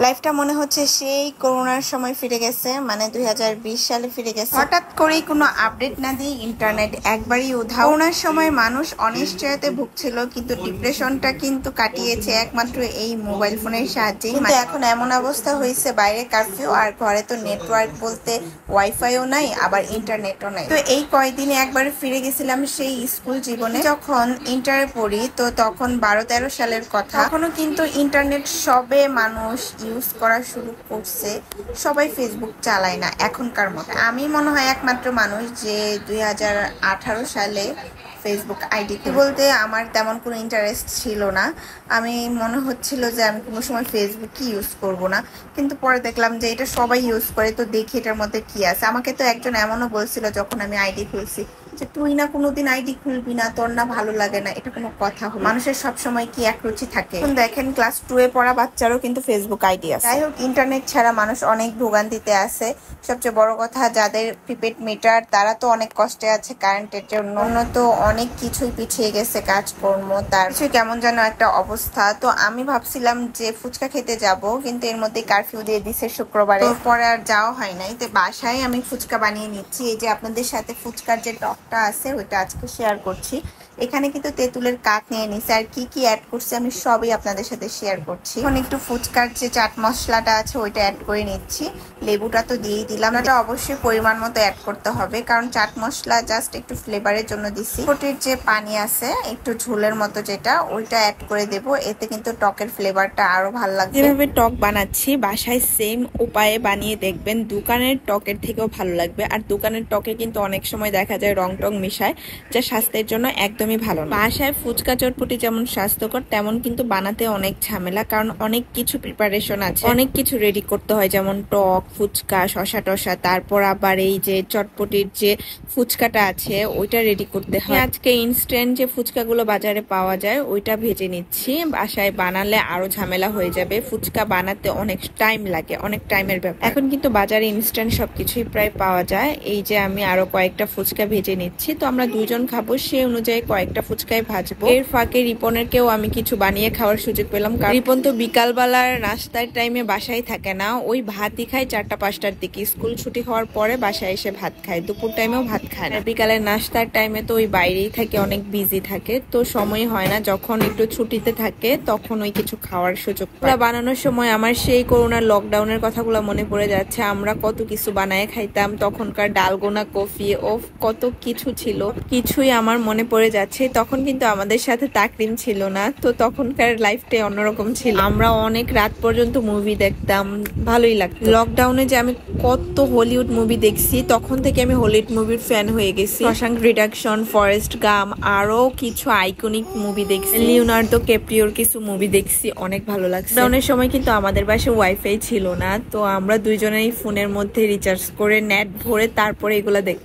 লাইফটা মনে হচ্ছে সেই করোনার সময় ফিরে গেছে, মানে 2020 সালে ফিরে গেছে। হঠাৎ করেই কোনো আপডেট না দিয়ে ইন্টারনেট একবারই উধাও। করোনার সময় মানুষ অনিশ্চয়তায় ভুগছিল, কিন্তু ডিপ্রেশনটা কিন্তু কাটিয়েছে একমাত্র এই মোবাইল ফোনের সাহায্যে। কিন্তু এখন এমন অবস্থা হয়েছে, বাইরে কারফিউ আর ঘরে তো নেটওয়ার্ক বলতে ওয়াইফাইও নাই, আবার ইন্টারনেটও নাই। তো এই কয়েকদিনে একবার ফিরে গেছিলাম সেই স্কুল জীবনে। যখন ইন্টারে পড়ি, তো তখন 12-13 সালের কথা। এখনো কিন্তু ইন্টারনেট সবে মানুষ ইউজ করা শুরু করছে, সবাই ফেসবুক চালায় না এখনকার মতো। আমি মনে হয় একমাত্র মানুষ যে 2018 সালে ফেসবুক আইডি বলতে আমার তেমন কোনো ইন্টারেস্ট ছিল না। আমি মনে হচ্ছিল যে আমি কোনো সময় ফেসবুকই ইউজ করব না, কিন্তু পরে দেখলাম যে এটা সবাই ইউজ করে, তো দেখি এটার মধ্যে কি আছে। আমাকে তো একজন এমনও বলছিল যখন আমি আইডি খুলছি যে তুই না কোনোদিন আইডি খুলবি না, তোর না ভালো লাগে না। এটা কোনো কথা হলো? মানুষের সবসময় কি এক রুচি থাকে? দেখেন ক্লাস 2 এ পড়া বাচ্চারও কিন্তু ফেসবুক আইডি আছে। যাই হোক, ইন্টারনেট ছাড়া মানুষ অনেক ভোগান্তিতে আছে। সবচেয়ে বড় কথা, যাদের প্রিপেড মিটার তারা তো অনেক কষ্টে আছে কারেন্টের জন্য। তো অনেক কিছুই পিছিয়ে গেছে, কাজকর্ম তার কিছু কেমন যেন একটা অবস্থা। তো আমি ভাবছিলাম যে ফুচকা খেতে যাব, কিন্তু এর মধ্যে কারফিউ দিয়ে দিছে শুক্রবারে, পরে আর যাওয়া হয় নাই। তো বাসায় আমি ফুচকা বানিয়ে নিচ্ছি। এই যে আপনাদের সাথে ফুচকার যে টকটা আছে ওইটা আজকে শেয়ার করছি। এখানে কিন্তু তেঁতুলের কাঠ নিয়ে নিছি, আর কি কি অ্যাড করছি আমি সবই আপনাদের সাথে শেয়ার করছি। এখন একটু ফুচকার যে চাট মশলাটা আছে ওইটা অ্যাড করে নিচ্ছি। লেবুটা তো দিয়েই দিলাম, এটা অবশ্যই পরিমাণ মতো অ্যাড করতে হবে, কারণ চাট মশলা জাস্ট একটু ফ্লেভারের জন্য দিছি। ফুটির যে পানি আছে একটু ঝোলের মতো যেটা, ওইটা অ্যাড করে দেব। এতে কিন্তু টকের ফ্লেভারটা আরো ভালো লাগবে। যেভাবে টক বানাচ্ছি বাসায় সেম উপায়ে বানিয়ে দেখবেন, দোকানের টকের থেকেও ভালো লাগবে। আর দোকানের টকে কিন্তু অনেক সময় দেখা যায় রং টং মিশায়, যা স্বাস্থ্যের জন্য একদমই ভালো না। বাসায় ফুচকা চটপটি যেমন স্বাস্থ্যকর, তেমন কিন্তু বানাতে অনেক ঝামেলা, কারণ অনেক কিছু প্রিপারেশন আছে, অনেক কিছু রেডি করতে হয়, যেমন টক, ফুচকা, শসা টসা, তারপর আবার এই যে চটপটির যে ফুচকাটা আছে ওইটা রেডি করতে হয়। আজকে ইনস্ট্যান্ট যে ফুচকাগুলো বাজারে পাওয়া যায় ওইটা ভেজে নিচ্ছি। বাসায় বানালে আরো ঝামেলা হয়ে যাবে, ফুচকা বানাতে অনেক টাইম লাগে, অনেক টাইমের ব্যাপার। এখন কিন্তু বাজারে ইনস্ট্যান্ট সবকিছুই প্রায় পাওয়া যায়। এই যে আমি আরো কয়েকটা ফুচকা ভেজে নিচ্ছি, তো আমরা দুইজন খাবো, সে অনুযায়ী কয়েকটা ফুচকাই ভাজবো। এর ফাঁকে রিপনেরকেও আমি কিছু বানিয়ে খাওয়ার সুযোগ পেলাম, কারণ রিপন তো বিকালবেলার নাস্তার টাইমে বাসায় থাকে না, ওই ভাতই খায় 4টা-5টার দিকে। স্কুল ছুটি হওয়ার পরে বাসায় এসে ভাত খায়, দুপুর টাইমেও ভাত খায় না। বিকালের নাস্তার টাইমে তো ওই বাইরেই থাকে, অনেক বিজি থাকে, তো সময় হয় না। যখন একটু ছুটিতে থাকে তখন ওই কিছু খাওয়ার সুযোগ পায়। বানানোর সময় আমার সেই করোনার লকডাউনের কথাগুলো মনে পড়ে যাচ্ছে। আমরা কত কিছু বানায় খাইতাম, তখনকার ডালগোনা কফি, ও কত কিছু ছিল, কিছুই আমার মনে পড়ে যাচ্ছে। তখন কিন্তু আমাদের সাথে তাকরিম ছিল না, তো তখনকার লাইফটাই অন্যরকম ছিল। আমরা অনেক রাত পর্যন্ত মুভি দেখতাম, ভালোই লাগতো। লকডাউনে যে আমি কত হলিউড মুভি দেখছি, তখন থেকে আমি হলিউড মুভির ফ্যান হয়ে গেছি। শশাঙ্ক রিডাকশন, ফরেস্ট গাম, আরো কিছু আইকনিক মুভি দেখছি। লিওনার্দো ক্যাপ্রিওর কিছু মুভি দেখছি, অনেক ভালো লাগছে। লকডাউনের সময় কিন্তু আমাদের বাসায় ওয়াইফাই ছিল না, তো আমরা দুইজনেই ফোনের মধ্যে রিচার্জ করে নেট ভরে তারপরে এগুলা দেখ